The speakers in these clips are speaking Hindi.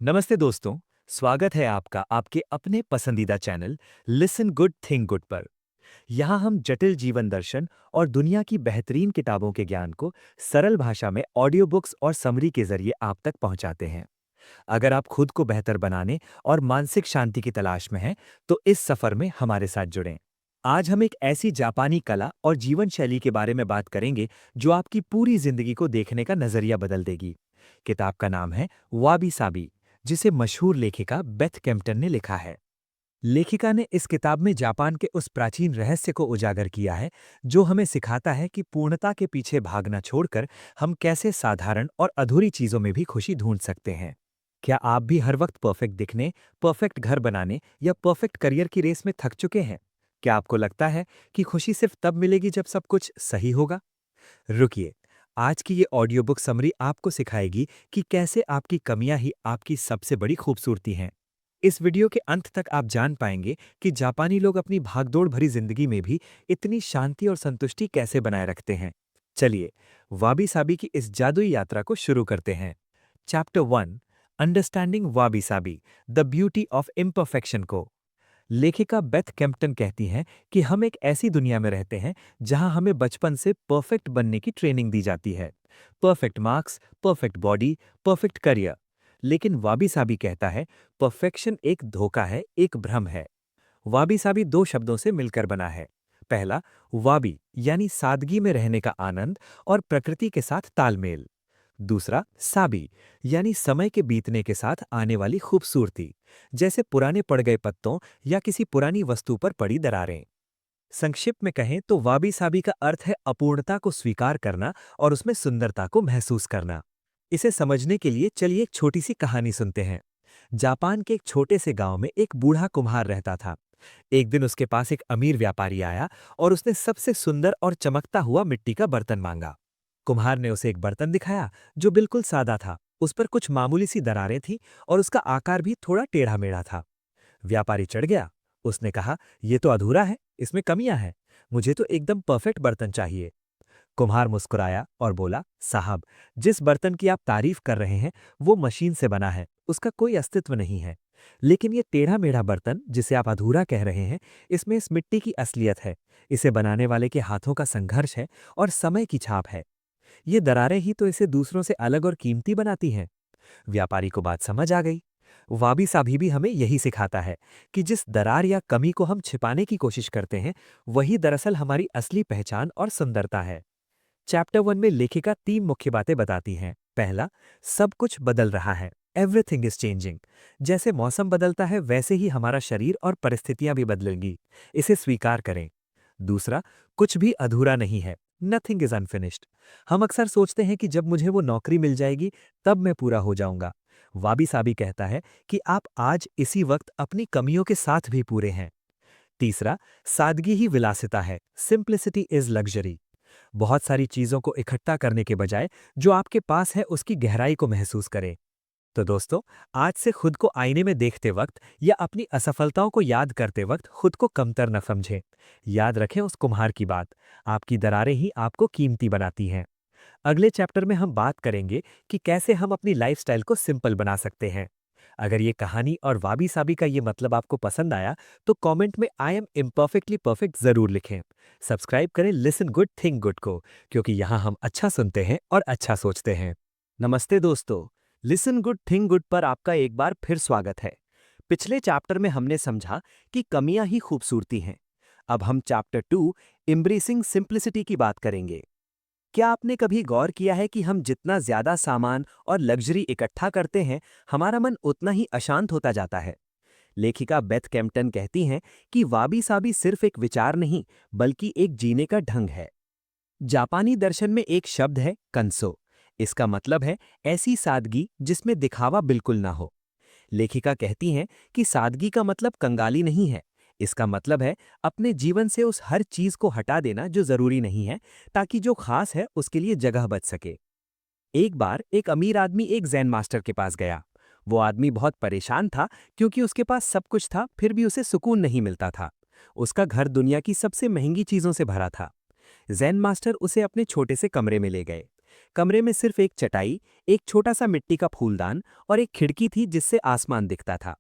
नमस्ते दोस्तों। स्वागत है आपका आपके अपने पसंदीदा channel listen good think good पर। यहाँ हम जटिल जीवन दर्शन और दुनिया की बेहतरीन किताबों के ज्ञान को सरल भाषा में ऑडियो बुक्स और समरी के जरिए आप तक पहुँचाते हैं। अगर आप खुद को बेहतर बनाने और मानसिक शांति की तलाश में हैं, तो इस सफर में हमारे साथ जुड़ें। आज हम एक ऐसी जापानी कला और जीवन शैली के बारे में बात करेंगे जो आपकी पूरी जिंदगी को देखने का नजरिया बदल देगी। किताब का नाम है वाबी साबी, जिसे मशहूर लेखिका बेथ केम्पटन ने लिखा है। लेखिका ने इस किताब में जापान के उस प्राचीन रहस्य को उजागर किया है जो हमें सिखाता है कि पूर्णता के पीछे भागना छोड़कर हम कैसे साधारण और अधूरी चीजों में भी खुशी ढूंढ सकते हैं। क्या आप भी हर वक्त परफेक्ट दिखने, परफेक्ट घर बनाने या परफेक्ट करियर की रेस में थक चुके हैं? क्या आपको लगता है कि खुशी सिर्फ तब मिलेगी जब सब कुछ सही होगा? रुकिए, आज की ये ऑडियो बुक समरी आपको सिखाएगी कि कैसे आपकी कमियां ही आपकी सबसे बड़ी खूबसूरती हैं। इस वीडियो के अंत तक आप जान पाएंगे कि जापानी लोग अपनी भागदौड़ भरी जिंदगी में भी इतनी शांति और संतुष्टि कैसे बनाए रखते हैं। चलिए, वाबी साबी की इस जादुई यात्रा को शुरू करते हैं। Chapter 1, understanding वाबी Sabi, the beauty of imperfection को। लेखिका बेथ केम्पटन कहती हैं कि हम एक ऐसी दुनिया में रहते हैं जहां हमें बचपन से परफेक्ट बनने की ट्रेनिंग दी जाती है। Perfect marks, perfect body, perfect career. लेकिन वाबी साबी कहता है, परफेक्शन एक धोखा है, एक भ्रम है। वाबी साबी दो शब्दों से मिलकर बना है। पहला, वाबी यानी सादगी में रहने का आनंद और प्रकृति के साथ तालमेल। दूसरा, साबी यानी समय के बीतने के साथ आने वाली खूबसूरती, जैसे पुराने पड़ गए पत्तों या किसी पुरानी वस्तु पर पड़ी दरारें। संक्षिप्त में कहें तो वाबी साबी का अर्थ है अपूर्णता को स्वीकार करना और उसमें सुंदरता को महसूस करना। इसे समझने के लिए चलिए एक छोटी सी कहानी सुनते हैं। जापान के एक छोटे से गांव में एक बूढ़ा कुम्हार रहता था। एक दिन उसके पास एक अमीर व्यापारी आया और उसने सबसे सुंदर और चमकता हुआ मिट्टी का बर्तन मांगा। कुम्हार ने उसे एक बर्तन दिखाया जो बिल्कुल सादा था। उस पर कुछ मामूली सी दरारें थीं और उसका आकार भी थोड़ा टेढ़ा मेढ़ा था। व्यापारी चढ़ गया। उसने कहा, "यह तो अधूरा है, इसमें कमियां हैं। मुझे तो एकदम परफेक्ट बर्तन चाहिए।" कुम्हार मुस्कुराया और बोला, "साहब, जिस बर्तन की आप तारीफ कर रहे हैं वो मशीन से बना है, उसका कोई अस्तित्व नहीं है। लेकिन ये टेढ़ा मेढ़ा बर्तन जिसे आप अधूरा कह रहे हैं, इसमें इस मिट्टी की असलियत है। इसे बनाने वाले के हाथों का संघर्ष है और समय की छाप है। ये दरारें ही तो इसे दूसरों से अलग और कीमती बनाती हैं।" व्यापारी को बात समझ आ गई। वाबी साबी भी हमें यही सिखाता है कि जिस दरार या कमी को हम छिपाने की कोशिश करते हैं, वही दरअसल हमारी असली पहचान और सुंदरता है। चैप्टर 1 में लेखिका 3 मुख्य बातें बताती हैं। पहला, सब कुछ बदल रहा है, एवरीथिंग इज चेंजिंग। जैसे मौसम बदलता है वैसे ही हमारा शरीर और परिस्थितियां भी बदलेंगी। इसे स्वीकार करें। दूसरा, कुछ भी अधूरा नहीं है, नथिंग इज अनफिनिश्ड। हम अक्सर सोचते हैं कि जब मुझे वो नौकरी मिल जाएगी तब मैं पूरा हो जाऊंगा। वाबी साबी कहता है कि आप आज इसी वक्त अपनी कमियों के साथ भी पूरे हैं। तीसरा, सादगी ही विलासिता है, सिंप्लिसिटी इज लग्जरी। बहुत सारी चीजों को इकट्ठा करने के बजाय जो आपके पास है उसकी गहराई को महसूस करें। तो दोस्तों, आज से खुद को आईने में देखते वक्त या अपनी असफलताओं को याद करते वक्त खुद को कमतर न समझें। याद रखें उस कुम्हार की बात, आपकी दरारें ही आपको कीमती बनाती हैं। अगले चैप्टर में हम बात करेंगे कि कैसे हम अपनी लाइफस्टाइल को सिंपल बना सकते हैं। अगर ये कहानी और वाबी साबी का ये मतलब आपको पसंद आया तो कमेंट में आई एम इम्परफेक्टली परफेक्ट जरूर लिखें। सब्सक्राइब करें लिसन गुड थिंक गुड को, क्योंकि यहाँ हम अच्छा सुनते हैं और अच्छा सोचते हैं। नमस्ते दोस्तों, लिसन गुड थिंक गुड पर आपका एक बार फिर स्वागत है। पिछले चैप्टर में हमने समझा कि कमियां ही खूबसूरती हैं। अब हम चैप्टर 2, एम्ब्रेसिंग सिंप्लिसिटी की बात करेंगे। क्या आपने कभी गौर किया है कि हम जितना ज्यादा सामान और लग्जरी इकट्ठा करते हैं, हमारा मन उतना ही अशांत होता जाता है? लेखिका बेथ केम्पटन कहती हैं कि वाबी साबी सिर्फ एक विचार नहीं, बल्कि एक जीने का ढंग है। जापानी दर्शन में एक शब्द है कंसो। इसका मतलब है ऐसी सादगी जिसमें दिखावा बिल्कुल ना हो। लेखिका कहती हैं कि सादगी का मतलब कंगाली नहीं है। इसका मतलब है अपने जीवन से उस हर चीज को हटा देना जो जरूरी नहीं है, ताकि जो खास है उसके लिए जगह बच सके। एक बार एक अमीर आदमी एक जैन मास्टर के पास गया। वो आदमी बहुत परेशान था क्योंकि उसके पास सब कुछ था फिर भी उसे सुकून नहीं मिलता था। उसका घर दुनिया की सबसे महंगी चीजों से भरा था। जैन मास्टर उसे अपने छोटे से कमरे में ले गए। कमरे में सिर्फ एक चटाई, एक छोटा सा मिट्टी का फूलदान और एक खिड़की थी जिससे आसमान दिखता था।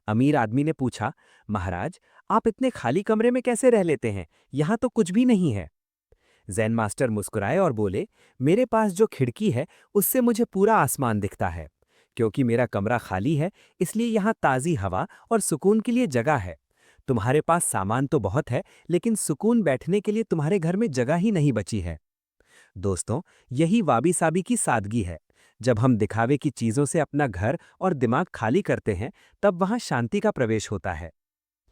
अमीर आदमी ने पूछा, महाराज, आप इतने खाली कमरे में कैसे रह लेते हैं? यहाँ तो कुछ भी नहीं है। जैन मास्टर मुस्कुराए और बोले, मेरे पास जो खिड़की है उससे मुझे पूरा आसमान दिखता है। क्योंकि मेरा कमरा खाली है, इसलिए यहाँ ताज़ी हवा और सुकून के लिए जगह है। तुम्हारे पास सामान तो बहुत है, लेकिन सुकून बैठने के लिए तुम्हारे घर में जगह ही नहीं बची है। दोस्तों, यही वाबी साबी की सादगी है। जब हम दिखावे की चीज़ों से अपना घर और दिमाग खाली करते हैं, तब वहाँ शांति का प्रवेश होता है।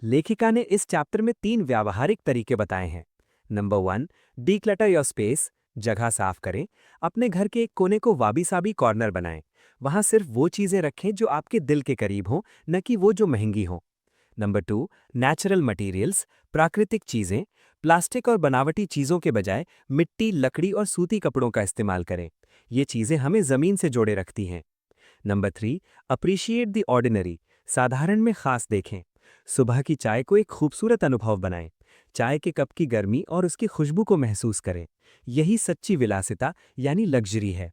लेखिका ने इस चैप्टर में 3 व्यावहारिक तरीके बताए हैं। नंबर 1, डीक्लटर योर स्पेस, जगह साफ करें। अपने घर के एक कोने को वाबी साबी कॉर्नर बनाएं। वहां सिर्फ वो चीजें रखें जो आपके दिल के करीब हों, न कि वो जो महंगी हों। नंबर 2, नेचुरल मटेरियल्स, प्राकृतिक चीजें। प्लास्टिक और बनावटी चीजों के बजाय मिट्टी, लकड़ी और सूती कपड़ों का इस्तेमाल करें। ये चीजें हमें जमीन से जोड़े रखती हैं। नंबर 3, अप्रिशिएट द ऑर्डिनरी, साधारण में खास देखें। सुबह की चाय को एक खूबसूरत अनुभव बनाएं। चाय के कप की गर्मी और उसकी खुशबू को महसूस करें। यही सच्ची विलासिता यानी लग्जरी है।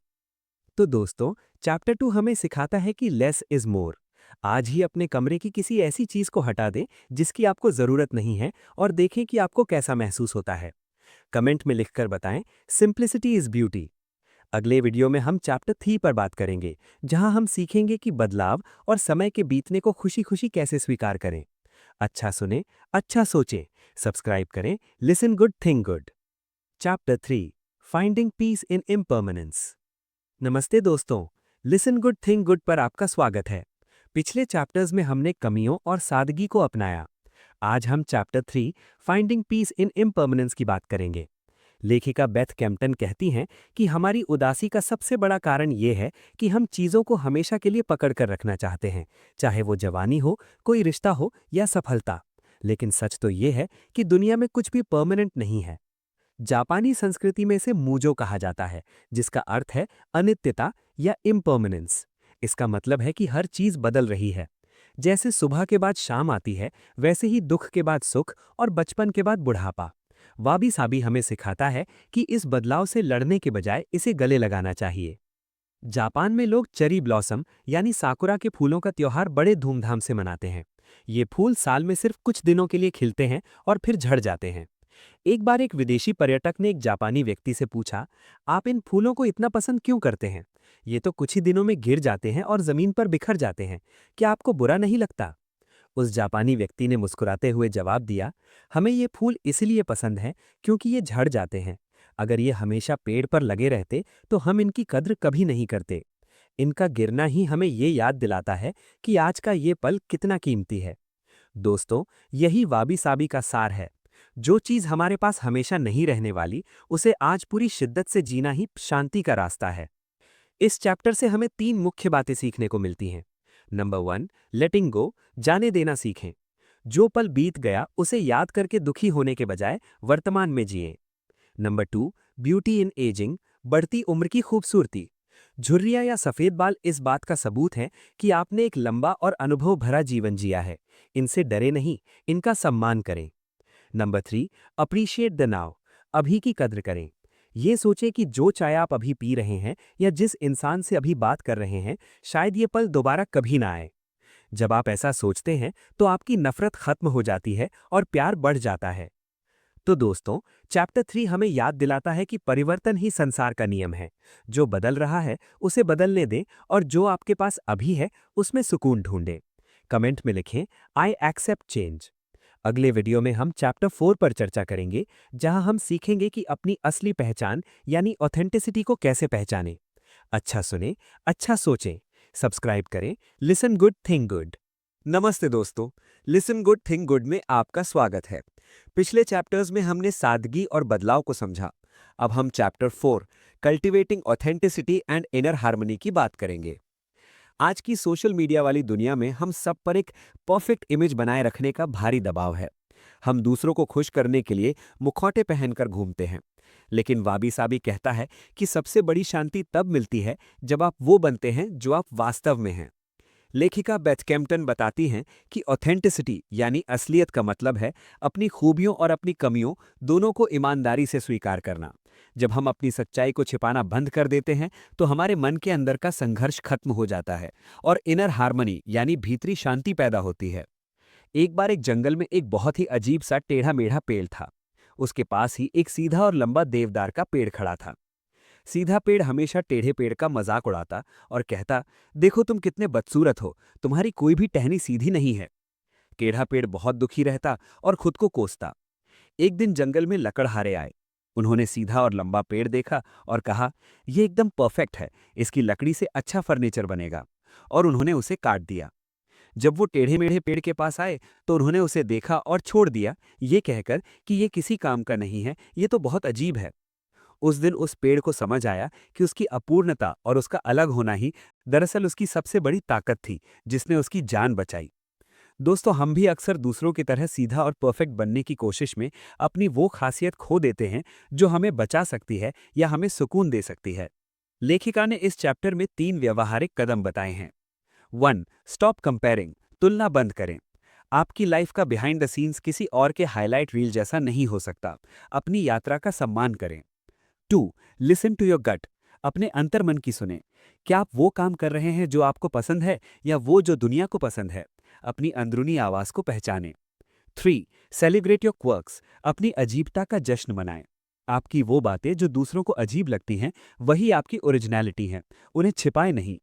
तो दोस्तों, चैप्टर 2 हमें सिखाता है कि लेस इज मोर। आज ही अपने कमरे की किसी ऐसी चीज को हटा दें जिसकी आपको जरूरत नहीं है और देखें कि आपको कैसा महसूस होता है। कमेंट में लिखकर बताएं, सिंप्लिसिटी इज ब्यूटी। अगले वीडियो में हम चैप्टर 3 पर बात करेंगे, जहां हम सीखेंगे कि बदलाव और समय के बीतने को खुशी खुशी कैसे स्वीकार करें। अच्छा सुने, अच्छा सोचें। सब्सक्राइब करें, listen good think good. Chapter 3, finding peace in impermanence. नमस्ते दोस्तों, लिसन गुड थिंक गुड पर आपका स्वागत है। पिछले चैप्टर्स में हमने कमियों और सादगी को अपनाया। आज हम chapter 3, finding peace in impermanence की बात करेंगे। लेखिका बेथ कैम्पटन कहती हैं कि हमारी उदासी का सबसे बड़ा कारण ये है कि हम चीज़ों को हमेशा के लिए पकड़ कर रखना चाहते हैं, चाहे वो जवानी हो, कोई रिश्ता हो या सफलता। लेकिन सच तो ये है कि दुनिया में कुछ भी परमानेंट नहीं है। जापानी संस्कृति में इसे मूजो कहा जाता है, जिसका अर्थ है अनित्यता या इम्पर्मनेंस। इसका मतलब है कि हर चीज बदल रही है। जैसे सुबह के बाद शाम आती है, वैसे ही दुख के बाद सुख और बचपन के बाद बुढ़ापा। वाबी साबी हमें सिखाता है कि इस बदलाव से लड़ने के बजाय इसे गले लगाना चाहिए। जापान में लोग चेरी ब्लॉसम यानी साकुरा के फूलों का त्योहार बड़े धूमधाम से मनाते हैं। ये फूल साल में सिर्फ कुछ दिनों के लिए खिलते हैं और फिर झड़ जाते हैं। एक बार एक विदेशी पर्यटक ने एक जापानी व्यक्ति से पूछा, आप इन फूलों को इतना पसंद क्यों करते हैं? ये तो कुछ ही दिनों में गिर जाते हैं और जमीन पर बिखर जाते हैं। क्या आपको बुरा नहीं लगता? उस जापानी व्यक्ति ने मुस्कुराते हुए जवाब दिया, हमें ये फूल इसलिए पसंद हैं क्योंकि ये झड़ जाते हैं। अगर ये हमेशा पेड़ पर लगे रहते तो हम इनकी कद्र कभी नहीं करते। इनका गिरना ही हमें ये याद दिलाता है कि आज का ये पल कितना कीमती है। दोस्तों, यही वाबी साबी का सार है। जो चीज हमारे पास हमेशा नहीं रहने वाली, उसे आज पूरी शिद्दत से जीना ही शांति का रास्ता है। इस चैप्टर से हमें 3 मुख्य बातें सीखने को मिलती हैं। नंबर 1, लेटिंग गो, जाने देना सीखें। जो पल बीत गया उसे याद करके दुखी होने के बजाय वर्तमान में जिएं। नंबर 2, ब्यूटी इन एजिंग, बढ़ती उम्र की खूबसूरती। झुर्रियां या सफेद बाल इस बात का सबूत हैं कि आपने एक लंबा और अनुभव भरा जीवन जिया है। इनसे डरे नहीं, इनका सम्मान करें। नंबर 3, अप्रिशिएट द नाउ, अभी की कद्र करें। ये सोचें कि जो चाय आप अभी पी रहे हैं या जिस इंसान से अभी बात कर रहे हैं, शायद ये पल दोबारा कभी ना आए। जब आप ऐसा सोचते हैं तो आपकी नफरत खत्म हो जाती है और प्यार बढ़ जाता है। तो दोस्तों, चैप्टर 3 हमें याद दिलाता है कि परिवर्तन ही संसार का नियम है। जो बदल रहा है उसे बदलने दें और जो आपके पास अभी है उसमें सुकून ढूंढें। कमेंट में लिखें, आई एक्सेप्ट चेंज। अगले वीडियो में हम चैप्टर 4 पर चर्चा करेंगे, जहां हम सीखेंगे कि अपनी असली पहचान यानी ऑथेंटिसिटी को कैसे पहचानें। अच्छा सुने, अच्छा सोचें। सब्सक्राइब करें, लिसन गुड थिंक गुड। नमस्ते दोस्तों, लिसन गुड थिंक गुड में आपका स्वागत है। पिछले चैप्टर्स में हमने सादगी और बदलाव को समझा। अब हम chapter 4, cultivating authenticity and inner harmony की बात करेंगे। आज की सोशल मीडिया वाली दुनिया में हम सब पर एक परफेक्ट इमेज बनाए रखने का भारी दबाव है। हम दूसरों को खुश करने के लिए मुखौटे पहनकर घूमते हैं। लेकिन वाबी साबी कहता है कि सबसे बड़ी शांति तब मिलती है जब आप वो बनते हैं जो आप वास्तव में हैं। लेखिका बेथ कैम्पटन बताती हैं कि ऑथेंटिसिटी यानी असलियत का मतलब है अपनी खूबियों और अपनी कमियों दोनों को ईमानदारी से स्वीकार करना। जब हम अपनी सच्चाई को छिपाना बंद कर देते हैं तो हमारे मन के अंदर का संघर्ष खत्म हो जाता है और इनर हार्मनी यानी भीतरी शांति पैदा होती है। एक बार एक जंगल में एक बहुत ही अजीब सा टेढ़ा मेढ़ा पेड़ था। उसके पास ही एक सीधा और लंबा देवदार का पेड़ खड़ा था। सीधा पेड़ हमेशा टेढ़े पेड़ का मजाक उड़ाता और कहता, देखो तुम कितने बदसूरत हो, तुम्हारी कोई भी टहनी सीधी नहीं है। टेढ़ा पेड़ बहुत दुखी रहता और खुद को कोसता। एक दिन जंगल में लकड़हारे आए। उन्होंने सीधा और लंबा पेड़ देखा और कहा, यह एकदम परफेक्ट है, इसकी लकड़ी से अच्छा फर्नीचर बनेगा। और उन्होंने उसे काट दिया। जब वो टेढ़े मेढ़े पेड़ के पास आए तो उन्होंने उसे देखा और छोड़ दिया, ये कहकर कि ये किसी काम का नहीं है, ये तो बहुत अजीब है। उस दिन उस पेड़ को समझ आया कि उसकी अपूर्णता और उसका अलग होना ही दरअसल उसकी सबसे बड़ी ताकत थी, जिसने उसकी जान बचाई। दोस्तों, हम भी अक्सर दूसरों की तरह सीधा और परफेक्ट बनने की कोशिश में अपनी वो खासियत खो देते हैं जो हमें बचा सकती है या हमें सुकून दे सकती है। लेखिका ने इस चैप्टर में 3 व्यवहारिक कदम बताए हैं। 1. स्टॉप कंपेयरिंग, तुलना बंद करें। आपकी लाइफ का बिहाइंड द सीन्स किसी और के हाईलाइट रील जैसा नहीं हो सकता। अपनी यात्रा का सम्मान करें। 2. लिसन टू योर गट, अपने अंतर्मन की सुने। क्या आप वो काम कर रहे हैं जो आपको पसंद है या वो जो दुनिया को पसंद है? अपनी अंदरूनी आवाज को पहचानें। 3. सेलिब्रेट योर क्वर्क्स, अपनी अजीबता का जश्न मनाएं। आपकी वो बातें जो दूसरों को अजीब लगती हैं, वही आपकी ओरिजिनलिटी हैं, उन्हें छिपाएं नहीं।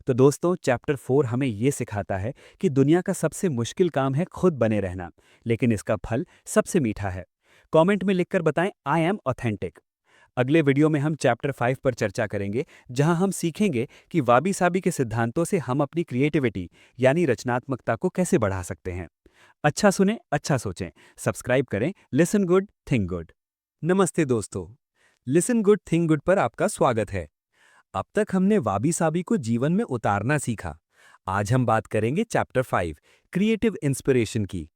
तो दोस्तों, चैप्टर 4 हमें ये सिखाता है कि दुनिया का सबसे मुश्किल काम है खुद बने रहना, लेकिन इसका फल सबसे मीठा है। कमेंट में लिखकर बताएं, आई एम ऑथेंटिक। अगले वीडियो में हम चैप्टर 5 पर चर्चा करेंगे, जहां हम सीखेंगे कि वाबी साबी के सिद्धांतों से हम अपनी क्रिएटिविटी यानी रचनात्मकता को कैसे बढ़ा सकते हैं। अच्छा सुने, अच्छा सोचें। सब्सक्राइब करें लिसन गुड थिंक गुड। नमस्ते दोस्तों, लिसन गुड थिंक गुड पर आपका स्वागत है। अब तक हमने वाबी साबी को जीवन में उतारना सीखा। आज हम बात करेंगे चैप्टर 5 क्रिएटिव इंस्पिरेशन की।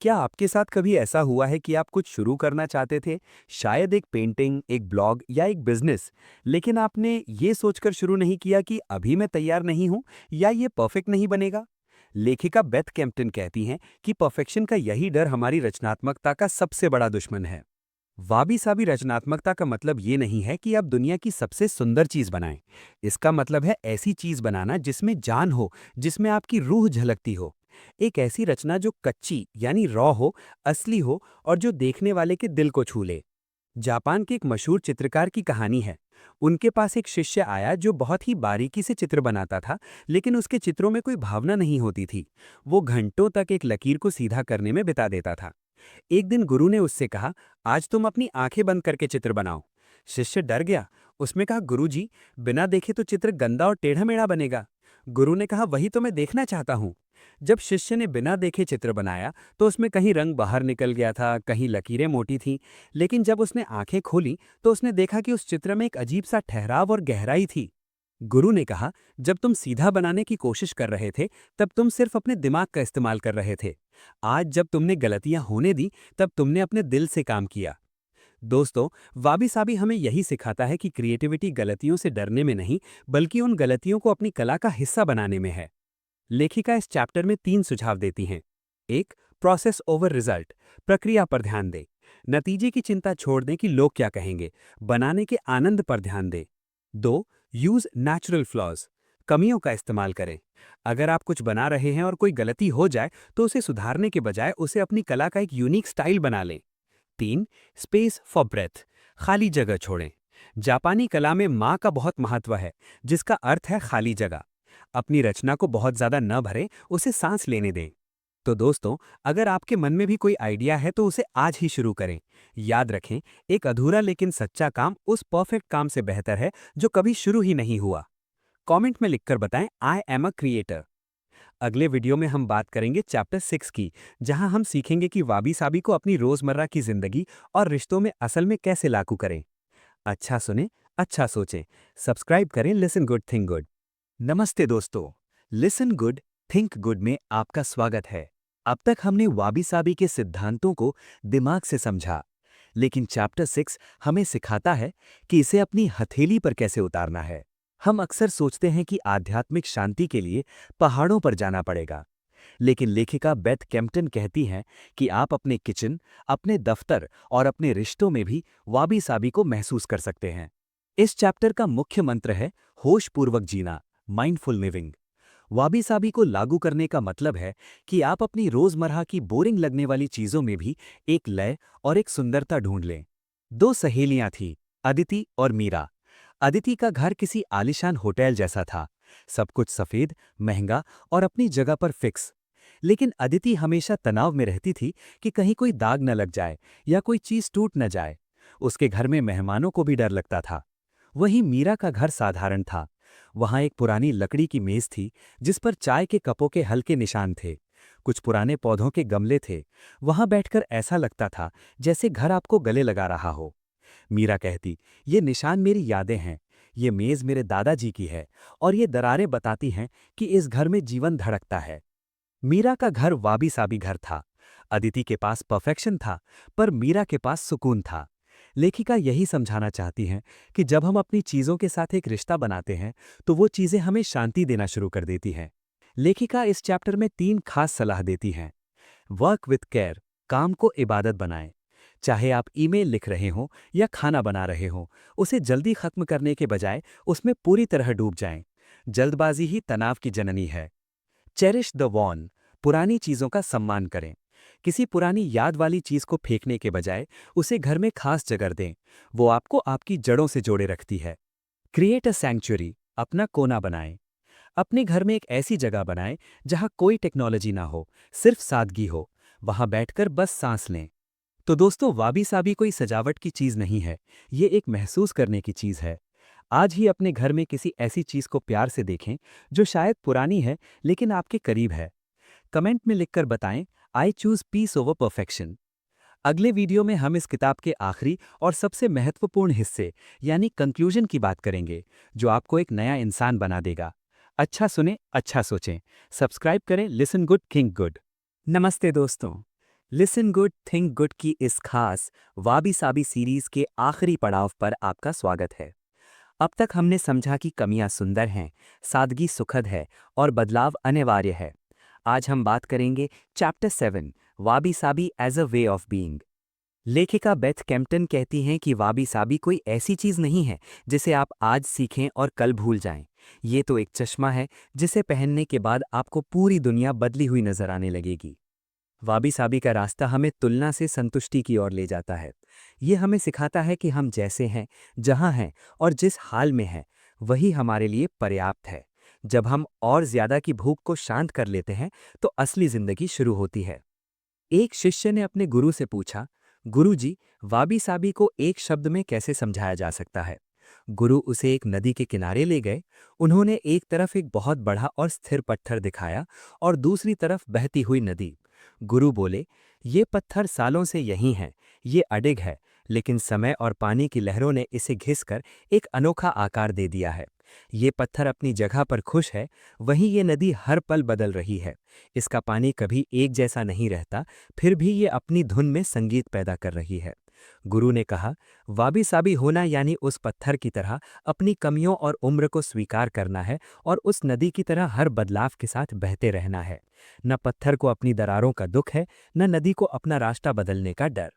क्या आपके साथ कभी ऐसा हुआ है कि आप कुछ शुरू करना चाहते थे, शायद एक पेंटिंग, एक ब्लॉग या एक बिजनेस, लेकिन आपने ये सोचकर शुरू नहीं किया कि अभी मैं तैयार नहीं हूं या ये परफेक्ट नहीं बनेगा? लेखिका बेथ कैम्पटन कहती हैं कि परफेक्शन का यही डर हमारी रचनात्मकता का सबसे बड़ा दुश्मन है। वाबी साबी रचनात्मकता का मतलब ये नहीं है कि आप दुनिया की सबसे सुंदर चीज बनाएं। इसका मतलब है ऐसी चीज बनाना जिसमें जान हो, जिसमें आपकी रूह झलकती हो। एक ऐसी रचना जो कच्ची यानी रॉ हो, असली हो और जो देखने वाले के दिल को छू ले। जापान के एक मशहूर चित्रकार की कहानी है। उनके पास एक शिष्य आया जो बहुत ही बारीकी से चित्र बनाता था, लेकिन उसके चित्रों में कोई भावना नहीं होती थी। वो घंटों तक एक लकीर को सीधा करने में बिता देता था। एक दिन गुरु ने उससे कहा, आज तुम अपनी आंखें बंद करके चित्र बनाओ। शिष्य डर गया। उसने कहा, गुरुजी, बिना देखे तो चित्र गंदा और टेढ़ा मेढ़ा बनेगा। गुरु ने कहा, वही तो मैं देखना चाहता हूं। जब शिष्य ने बिना देखे चित्र बनाया तो उसमें कहीं रंग बाहर निकल गया था, कहीं लकीरें मोटी थीं। लेकिन जब उसने आंखें खोली तो उसने देखा कि उस चित्र में एक अजीब सा ठहराव और गहराई थी। गुरु ने कहा, जब तुम सीधा बनाने की कोशिश कर रहे थे तब तुम सिर्फ अपने दिमाग का इस्तेमाल कर रहे थे। आज जब तुमने गलतियां होने दी तब तुमने अपने दिल से काम किया। दोस्तों, वाबी साबी हमें यही सिखाता है कि क्रिएटिविटी गलतियों से डरने में नहीं, बल्कि उन गलतियों को अपनी कला का हिस्सा बनाने में है। लेखिका इस चैप्टर में 3 सुझाव देती हैं। 1. प्रोसेस ओवर रिजल्ट, प्रक्रिया पर ध्यान दें। नतीजे की चिंता छोड़ दें कि लोग क्या कहेंगे, बनाने के आनंद पर ध्यान दें। 2. यूज नेचुरल फ्लॉज, कमियों का इस्तेमाल करें। अगर आप कुछ बना रहे हैं और कोई गलती हो जाए तो उसे सुधारने के बजाय उसे अपनी कला का एक यूनिक स्टाइल बना लें। 3. स्पेस फॉर ब्रेथ, खाली जगह छोड़ें। जापानी कला में माँ का बहुत महत्व है, जिसका अर्थ है खाली जगह। अपनी रचना को बहुत ज्यादा न भरें, उसे सांस लेने दें। तो दोस्तों, अगर आपके मन में भी कोई आइडिया है तो उसे आज ही शुरू करें। याद रखें, एक अधूरा लेकिन सच्चा काम उस परफेक्ट काम से बेहतर है जो कभी शुरू ही नहीं हुआ। कमेंट में लिखकर बताएं, आई एम अ क्रिएटर। अगले वीडियो में हम बात करेंगे चैप्टर 6 की, जहां हम सीखेंगे कि वाबी साबी को अपनी रोजमर्रा की जिंदगी और रिश्तों में असल में कैसे लागू करें। अच्छा सुने, अच्छा सोचें। सब्सक्राइब करें लिसन गुड थिंक गुड। नमस्ते दोस्तों, लिसन गुड थिंक गुड में आपका स्वागत है। अब तक हमने वाबी साबी के सिद्धांतों को दिमाग से समझा, लेकिन चैप्टर 6 हमें सिखाता है कि इसे अपनी हथेली पर कैसे उतारना है। हम अक्सर सोचते हैं कि आध्यात्मिक शांति के लिए पहाड़ों पर जाना पड़ेगा, लेकिन लेखिका बेथ कैम्पटन कहती हैं कि आप अपने किचन, अपने दफ्तर और अपने रिश्तों में भी वाबी साबी को महसूस कर सकते हैं। इस चैप्टर का मुख्य मंत्र है होशपूर्वक जीना, माइंडफुल लिविंग। वाबी साबी को लागू करने का मतलब है कि आप अपनी रोजमर्रा की बोरिंग लगने वाली चीजों में भी एक लय और एक सुंदरता ढूंढ लें। दो सहेलियां थीं, अदिति और मीरा। अदिति का घर किसी आलीशान होटल जैसा था, सब कुछ सफेद, महंगा और अपनी जगह पर फिक्स। लेकिन अदिति हमेशा तनाव में रहती थी कि कहीं कोई दाग न लग जाए या कोई चीज टूट न जाए। उसके घर में मेहमानों को भी डर लगता था। वहीं मीरा का घर साधारण था। वहां एक पुरानी लकड़ी की मेज थी जिस पर चाय के कपों के हल्के निशान थे। कुछ पुराने पौधों के गमले थे। वहां बैठकर ऐसा लगता था जैसे घर आपको गले लगा रहा हो। मीरा कहती, ये निशान मेरी यादें हैं, ये मेज मेरे दादाजी की है और ये दरारें बताती हैं कि इस घर में जीवन धड़कता है। मीरा का घर वाबी साबी घर था। अदिति के पास परफेक्शन था, पर मीरा के पास सुकून था। लेखिका यही समझाना चाहती हैं कि जब हम अपनी चीजों के साथ एक रिश्ता बनाते हैं तो वो चीजें हमें शांति देना शुरू कर देती हैं। लेखिका इस चैप्टर में 3 खास सलाह देती हैं। वर्क विथ केयर, काम को इबादत बनाएं। चाहे आप ईमेल लिख रहे हों या खाना बना रहे हों, उसे जल्दी खत्म करने के बजाय उसमें पूरी तरह डूब जाएं। जल्दबाजी ही तनाव की जननी है। चेरिश द वॉन, पुरानी चीजों का सम्मान करें। किसी पुरानी याद वाली चीज को फेंकने के बजाय उसे घर में खास जगह दें। वो आपको आपकी जड़ों से जोड़े रखती है। क्रिएट अ सैंक्चुरी, अपना कोना बनाएं। अपने घर में एक ऐसी जगह बनाएं जहां कोई टेक्नोलॉजी ना हो, सिर्फ सादगी हो। वहां बैठकर बस सांस लें। तो दोस्तों, वाबी साबी कोई सजावट की चीज नहीं है, ये एक महसूस करने की चीज है। आज ही अपने घर में किसी ऐसी चीज को प्यार से देखें जो शायद पुरानी है लेकिन आपके करीब है। कमेंट में लिखकर बताएं, I choose peace over perfection. अगले वीडियो में हम इस किताब के आखिरी और सबसे महत्वपूर्ण हिस्से यानी कंक्लूजन की बात करेंगे, जो आपको एक नया इंसान बना देगा। अच्छा सुने, अच्छा सोचें। सब्सक्राइब करें लिसन गुड थिंक गुड। नमस्ते दोस्तों, लिसन गुड थिंक गुड की इस खास वाबी साबी सीरीज के आखिरी पड़ाव पर आपका स्वागत है। अब तक हमने समझा कि कमियां सुंदर हैं, सादगी सुखद है और बदलाव अनिवार्य है। आज हम बात करेंगे chapter 7, wabi sabi as a way of being. लेखिका बेथ कैम्पटन कहती हैं कि वाबी साबी कोई ऐसी चीज नहीं है जिसे आप आज सीखें और कल भूल जाएं। ये तो एक चश्मा है जिसे पहनने के बाद आपको पूरी दुनिया बदली हुई नजर आने लगेगी। वाबी साबी का रास्ता हमें तुलना से संतुष्टि की ओर ले जाता है। ये हमें सिखाता है कि हम जैसे हैं, जहां हैं और जिस हाल में हैं, वही हमारे लिए पर्याप्त है। जब हम और ज्यादा की भूख को शांत कर लेते हैं तो असली जिंदगी शुरू होती है। एक शिष्य ने अपने गुरु से पूछा, गुरुजी, वाबी साबी को एक शब्द में कैसे समझाया जा सकता है? गुरु उसे एक नदी के किनारे ले गए। उन्होंने एक तरफ एक बहुत बड़ा और स्थिर पत्थर दिखाया और दूसरी तरफ बहती हुई नदी। गुरु बोले, ये पत्थर सालों से यहीं है, ये अडिग है, लेकिन समय और पानी की लहरों ने इसे घिसकर एक अनोखा आकार दे दिया है। ये पत्थर अपनी जगह पर खुश है, वहीं ये नदी हर पल बदल रही है। इसका पानी कभी एक जैसा नहीं रहता, फिर भी ये अपनी धुन में संगीत पैदा कर रही है। गुरु ने कहा, वाबी साबी होना यानी उस पत्थर की तरह अपनी कमियों और उम्र को स्वीकार करना है और उस नदी की तरह हर बदलाव के साथ बहते रहना है। न पत्थर को अपनी दरारों का दुख है, न नदी को अपना रास्ता बदलने का डर।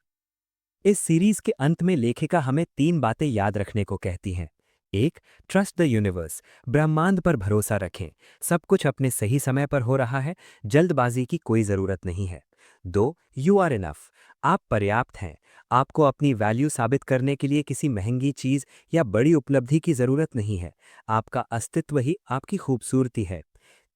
इस सीरीज के अंत में लेखिका हमें 3 बातें याद रखने को कहती हैं। 1. ट्रस्ट द यूनिवर्स, ब्रह्मांड पर भरोसा रखें, सब कुछ अपने सही समय पर हो रहा है, जल्दबाजी की कोई जरूरत नहीं है। 2. यू आर इनफ, आप पर्याप्त हैं, आपको अपनी वैल्यू साबित करने के लिए किसी महंगी चीज या बड़ी उपलब्धि की जरूरत नहीं है, आपका अस्तित्व ही आपकी खूबसूरती है।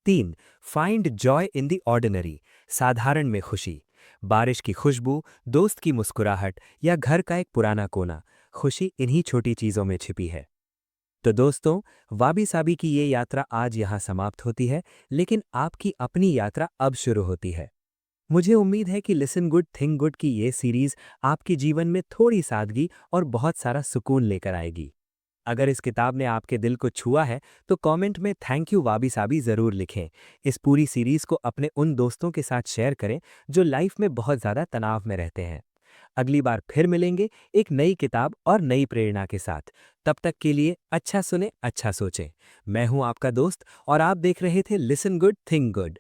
3. Find joy in the ordinary, साधारण में खुशी। बारिश की खुशबू, दोस्त की मुस्कुराहट या घर का एक पुराना कोना, खुशी इन्हीं छोटी चीजों में छिपी है। तो दोस्तों, वाबी साबी की ये यात्रा आज यहाँ समाप्त होती है, लेकिन आपकी अपनी यात्रा अब शुरू होती है। मुझे उम्मीद है कि लिसन गुड थिंक गुड की ये सीरीज आपके जीवन में थोड़ी सादगी और बहुत सारा सुकून लेकर आएगी। अगर इस किताब ने आपके दिल को छुआ है तो कमेंट में थैंक यू वाबी साबी ज़रूर लिखें। इस पूरी सीरीज को अपने उन दोस्तों के साथ शेयर करें जो लाइफ में बहुत ज़्यादा तनाव में रहते हैं। अगली बार फिर मिलेंगे एक नई किताब और नई प्रेरणा के साथ। तब तक के लिए अच्छा सुने, अच्छा सोचें। मैं हूं आपका दोस्त और आप देख रहे थे लिसन गुड थिंक गुड।